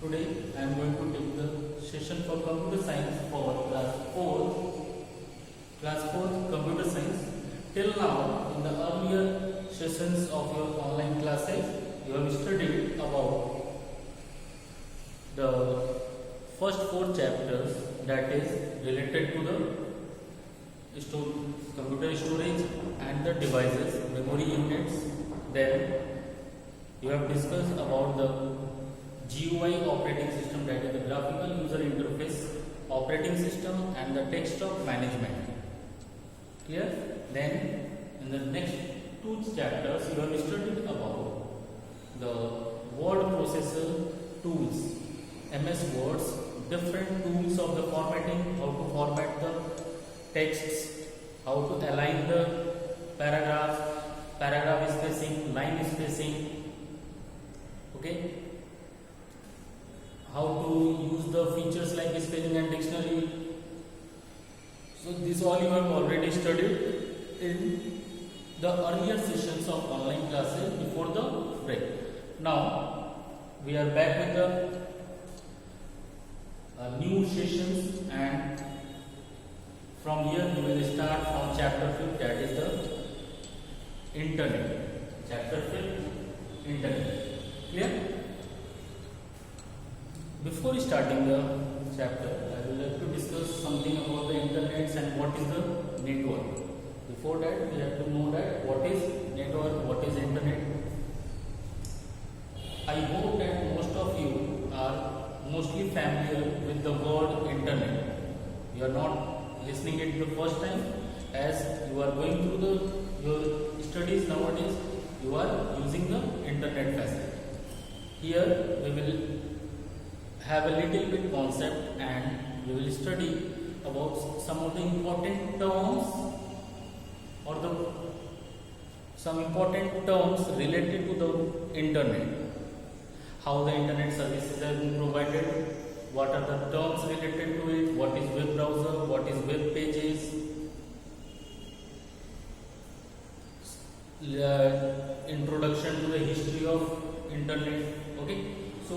Today I am going to take the session for computer science for class 4 computer science. Till now, in the earlier sessions of your online classes, you have studied about the first 4 chapters, that is related to the computer storage and the devices, memory units. Then you have discussed about the GUI operating system, that is the graphical user interface operating system, and the desktop management. Clear? Then in the next 2 chapters you have studied about the word processor tools, MS Words, different tools of the formatting, how to format the texts, how to align the paragraph spacing, line spacing, okay, how to use the features like spelling and dictionary. So this all you have already studied in the earlier sessions of online classes before the break. Now we are back with the new sessions, and from here we will start from chapter 5, that is the internet. Chapter 5, internet. Clear? Before starting the chapter, I would like to discuss something about the internet and what is the network. Before that, we have to know that what is network, what is internet. I hope that most of you are mostly familiar with the word internet. You are not listening it the first time, as you are going through your studies nowadays. You are using the internet facility. Here we will have a little bit concept, and we will study about some of the important terms or some important terms related to the internet. How the internet services have been provided, what are the terms related to it, what is web browser, what is web pages, introduction to the history of internet. Okay, so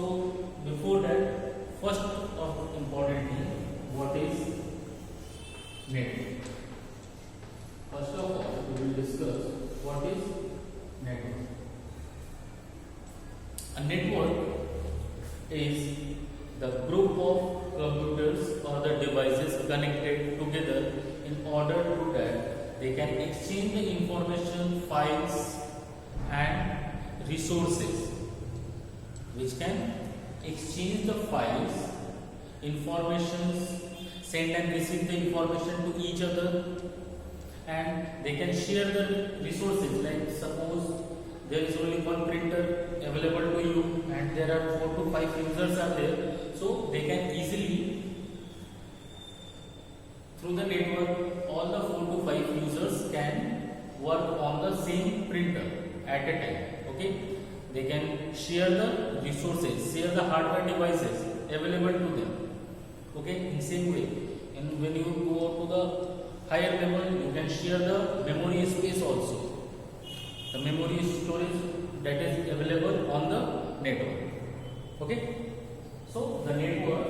before that, first of important thing, what is network? First of all, we will discuss what is network. A network is the group of computers or the devices connected together in order to that they can exchange the information, files and resources, which can exchange the files, informations, send and receive the information to each other, and they can share the resources. Like suppose there is only one printer available to you and there are 4 to 5 users are there, so they can easily, through the network, all the 4 to 5 users can work on the same printer at a time. Okay, they can share the resources, share the hardware devices available to them. Okay, in same way, and when you go to the higher level, you can share the memory space also, the memory storage that is available on the network. Okay, so the network,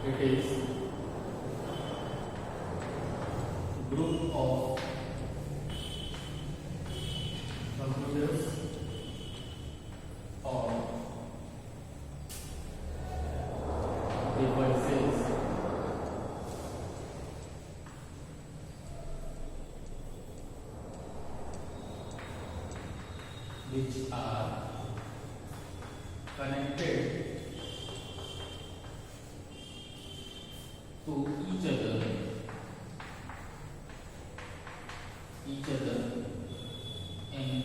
it is group of computers or devices which are connected to each other in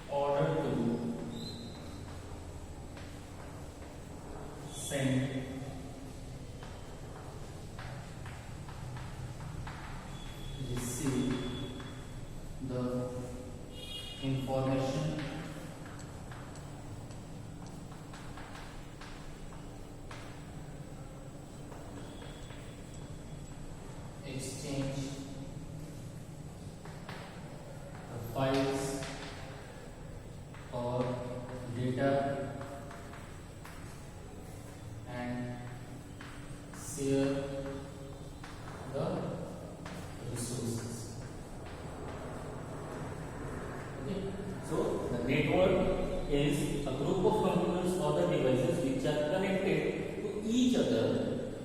order to send, receive the information, exchange files network is a group of computers or the devices which are connected to each other.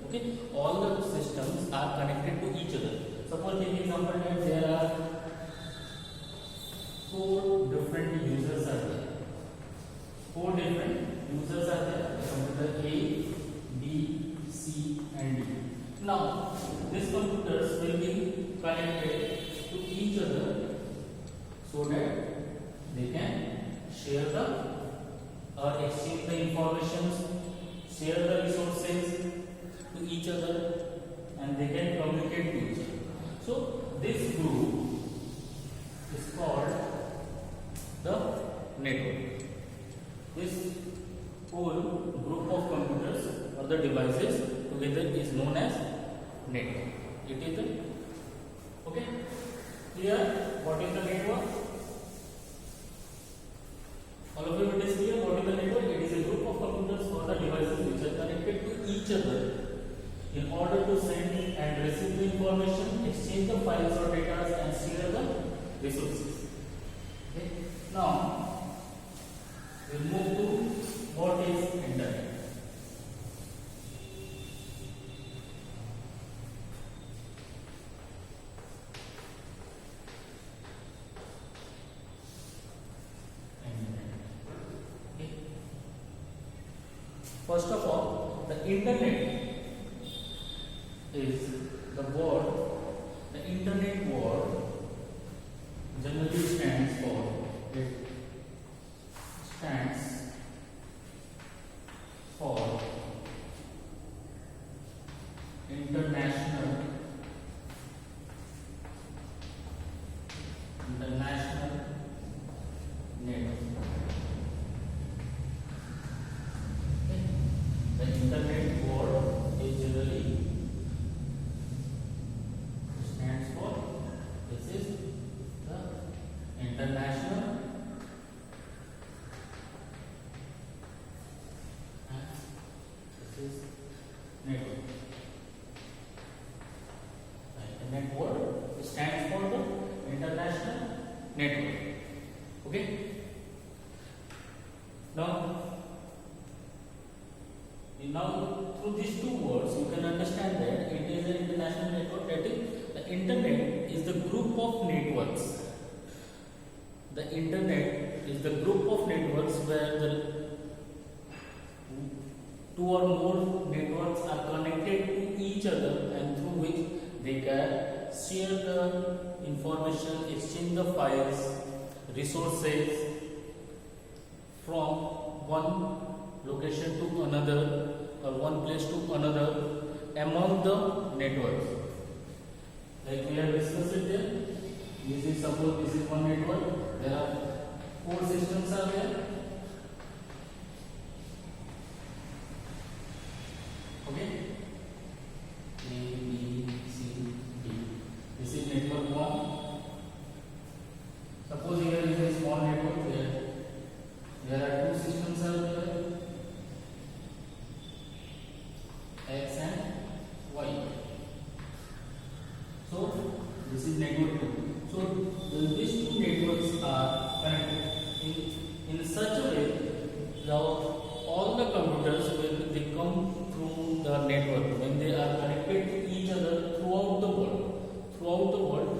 Okay, all the systems are connected to each other. Suppose take example that there are 4 different users are there. 4 different users are there. Computer A, B, C, and D. Now, these computers will be connected to each other so that they can share the or exchange the informations, share the resources to each other, and they can communicate to each other. So, this group is called the network. This whole group of computers or the devices together is known as network. It is the okay. Clear? What is the network? All of you it is clear. What is the network? It is a group of computers or the devices which are connected to each other in order to send and receive the information, exchange the files or data, and share the resources. Okay. Now, we will move to what is internet. Okay. First of all, the internet is the word. The internet word generally stands for international network. Okay. The internet word is generally stands for, this is the international and this is network. The internet word stands for the international network. Okay. Now through these two words you can understand that it is an international network. That is, the internet is the group of networks. The internet is the group of networks where the 2 or more networks are connected to each other and through which they can share the information, exchange the files, resources from one location to another or one place to another among the networks. Like we have discussed it there. This is, suppose this is one network. There are 4 systems are there. Okay. A, B, C, D. This is network 1. Suppose here is a small network there. There are 2 systems are there. X and Y. So this is network 2. So these 2 networks are connected in such a way that all the computers will they come through the network when they are connected to each other throughout the world.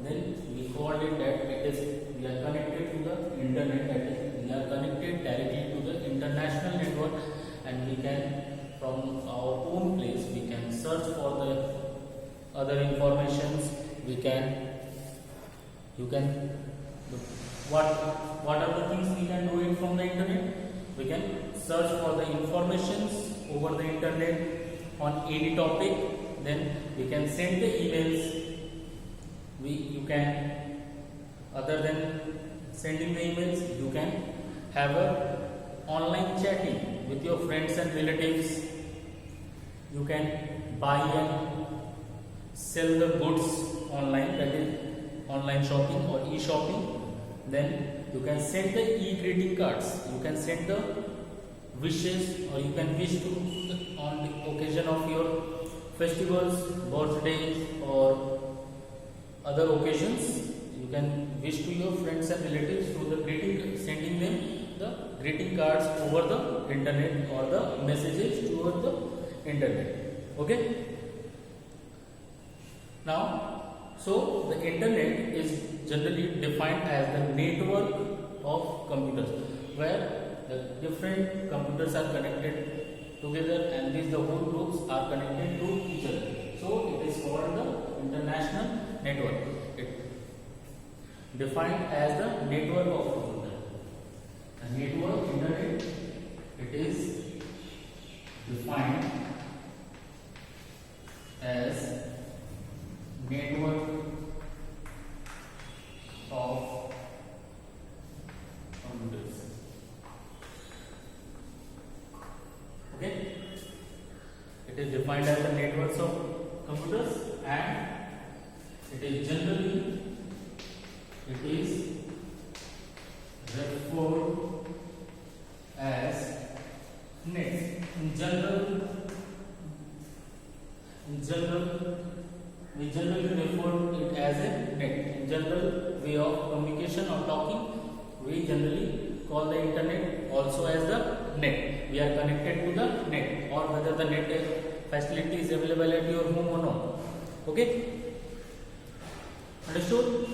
Then we called it that it is we are connected to the internet. That is, we are connected directly to the international network, and we can from our own place we can search for the other informations. What are the things we can do it from the internet? We can search for the informations over the internet on any topic. Then we can send the emails. You can, other than sending the emails, you can have a online chatting with your friends and relatives. You can buy and sell the goods online, that is online shopping or e-shopping. Then you can send the e-greeting cards. You can send the wishes, or you can wish to on the occasion of your festivals, birthdays, or other occasions. You can wish to your friends and relatives through the greeting, sending them the greeting cards over the internet or the messages toward the internet. Okay. Now, so the internet is generally defined as the network of computers where the different computers are connected together, and these the whole groups are connected to each other. So it is called the international network. It defined as the network of computer. The network internet, it is defined as network of computers. Okay, it is defined as the networks of computers, and it is generally referred as net. In general, we generally refer it as a net. In general way of communication or talking, we generally call the internet also as the net. We are connected to the net, or whether the net facility is available at your home or not. Okay, understood?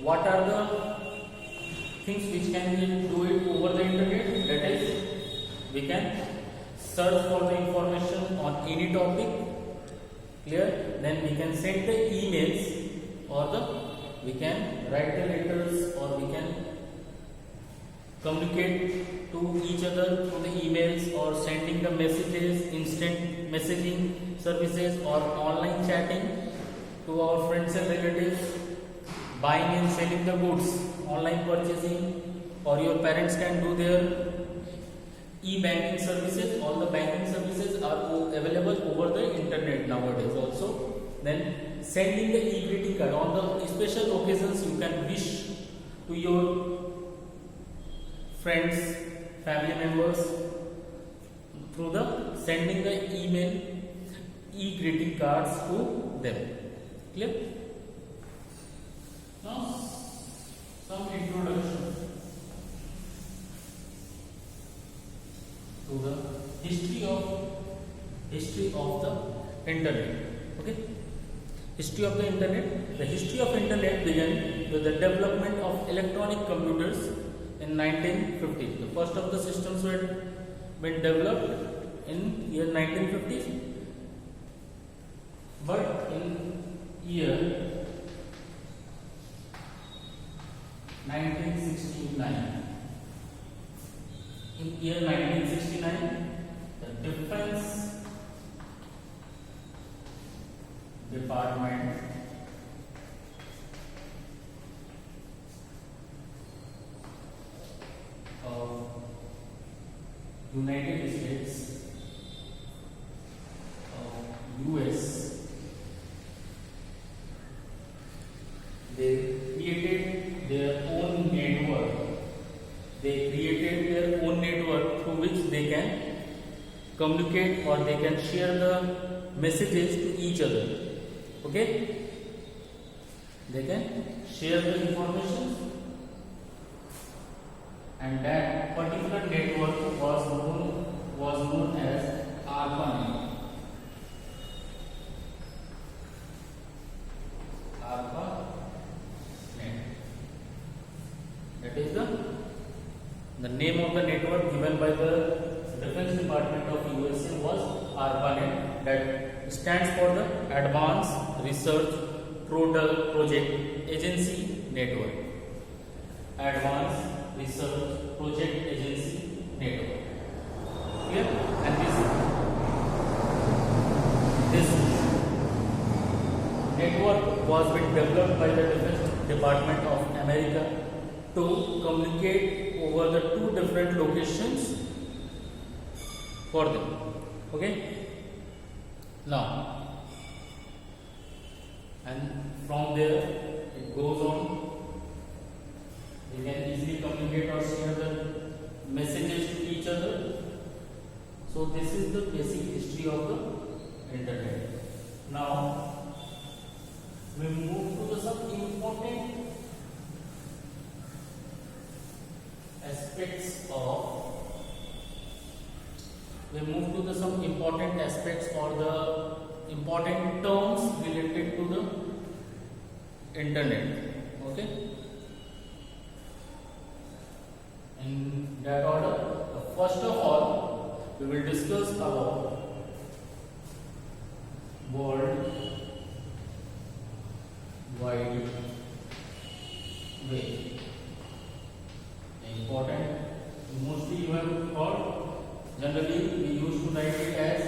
What are the things which can we do it over the internet? That is, we can search for the information on any topic. Clear? Then we can send the emails, or we can write the letters, or we can communicate to each other through the emails, or sending the messages, instant messaging services, or online chatting to our friends and relatives, buying and selling the goods, online purchasing, or your parents can do their e-banking services. All the banking services are available over the internet nowadays also. Then sending the e-greeting card on the special occasions, you can wish to your friends, family members through the sending the email, e-greeting cards to them. Clear? Now some introduction to the history of the internet. Okay, history of the internet. The history of internet began with the development of electronic computers in 1950s. The first of the systems were been developed in year 1950s, but in year 1969. In year 1969, the Defense Department of United States of US, they created their own network. They created their own network through which they can communicate, or they can share the messages to each other. Okay, they can share the information, and that particular network was known as ARPANET. That is the name of the network given by the Defense Department of USA was ARPANET. That stands for the Advanced Research Project Agency Network. Advanced Research Project Agency Network. Clear? And this network was being developed by the Defense Department of America to communicate over the two different locations for them. Okay. Now, and from there it goes on. They can easily communicate or share the messages to each other. So this is the basic history of the internet. Now we move to the some important aspects of, we move to the some important aspects or the important terms related to the internet. Okay, in that order, first of all we will discuss about World Wide Web. Important, mostly you have heard, generally we used to write it as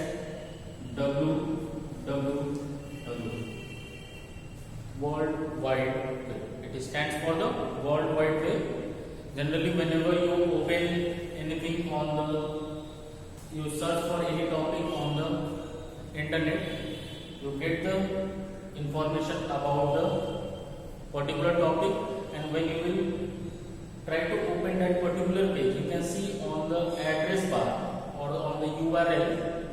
www, World Wide Web. It stands for the World Wide Web. Generally whenever you open anything on the, you search for any topic on the internet, you get the information about the particular topic, and when you will try to open that particular page, you can see on the address bar or on the URL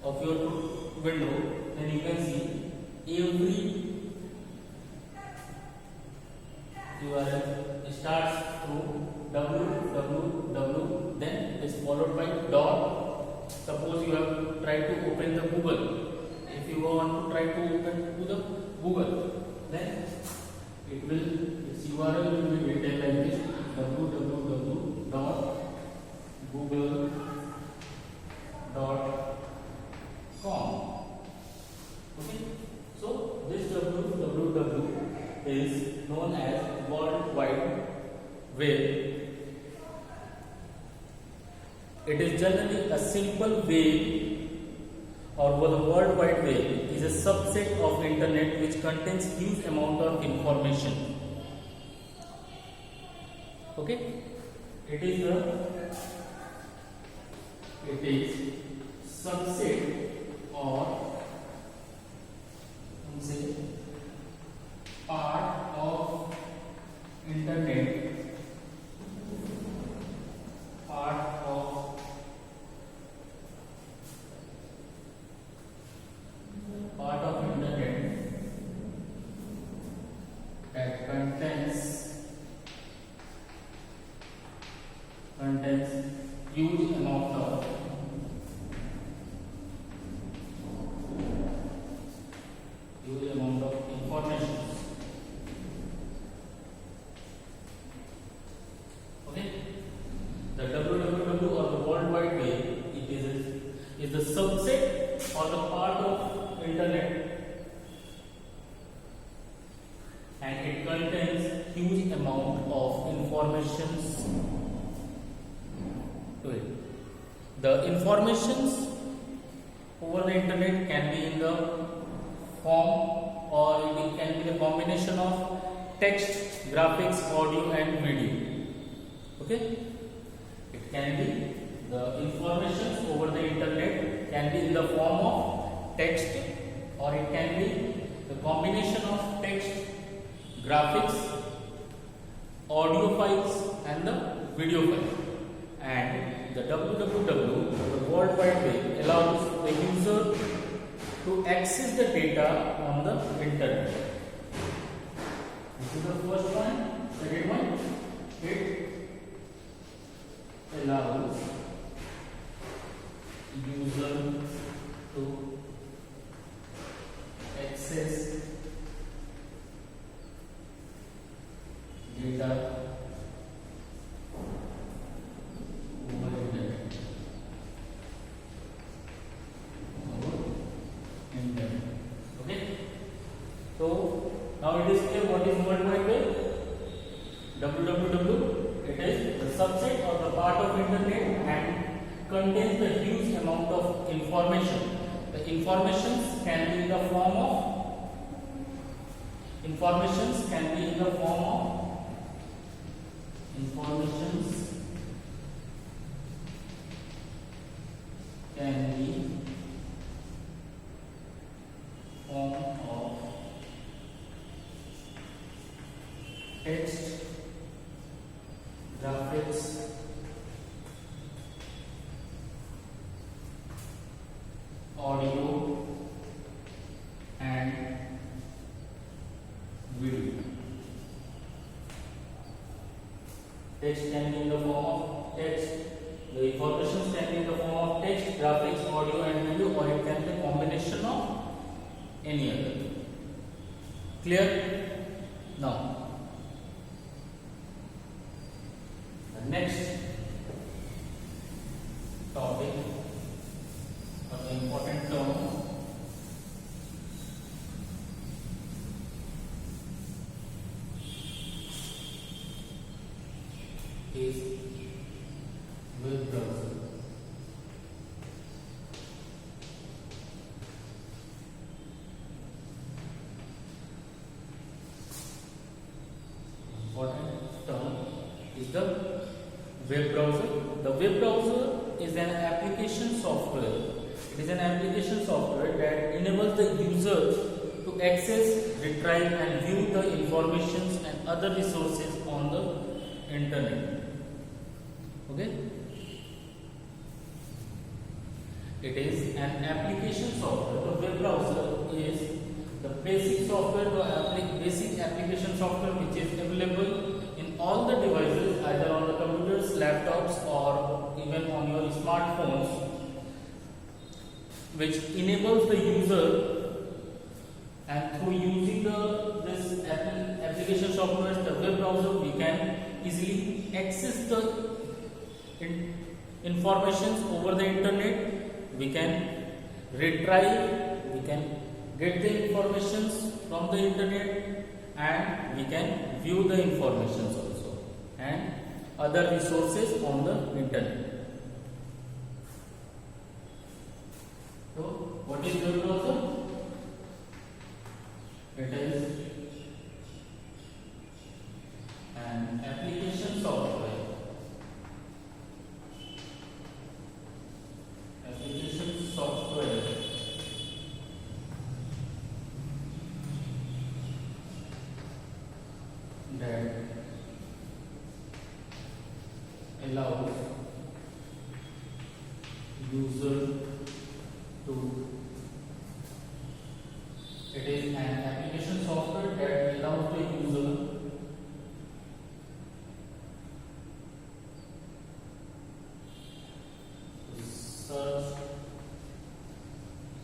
of your window, then you can see every URL starts through www, then is followed by dot. Suppose you have tried to open the Google. If you want to try to open to the Google, then it will, its URL will be written like this: www.google.com. Okay, so this www is known as World Wide Web. It is generally a simple way, or the World Wide Web is a subset of internet which contains huge amount of information. Okay, it is subset or say part of internet, part of internet that contains huge amount of information. Okay, the www or the World Wide Web, it is the subset or the part of internet, and it contains huge amount of informations to it. The informations over the internet can be in the form, or it can be the combination of text, graphics, audio and video. Okay, it can be, the informations over the internet can be in the form of text, or it can be the combination of text, graphics, audio files and the video files. And the www, the World Wide Web, allows the user to access the data on the internet. This is the first one. Second one, it allows user to access data over internet. Okay, so now it is clear what is World Wide Web. www, it is the subset or the part of internet and contains the huge amount of information. The informations can be in the form of informations can be in the form of informations can be form of text, graphics, audio and video. Text can be in the form of text. The information can be in the form of text, graphics, audio, and video, or it can be a combination of any other. Clear? Now, the next topic or the important term is web browser. Important term is the web browser. The web browser is an application software. It is an application software that enables the user to access, retrieve, and view the informations and other resources on the internet. Okay? It is an application software. The web browser is the basic software, the basic application software which is available in all the devices, either on the computers, laptops, or even on your smartphones, which enables the user, and through using this application software, the web browser, we can easily access the informations over the internet. We can retrieve, we can get the informations from the internet, and we can view the informations also and other resources on the internet. So, what is web browser? It is an application software. Application software that allows user to, it is an application software that allows the user to search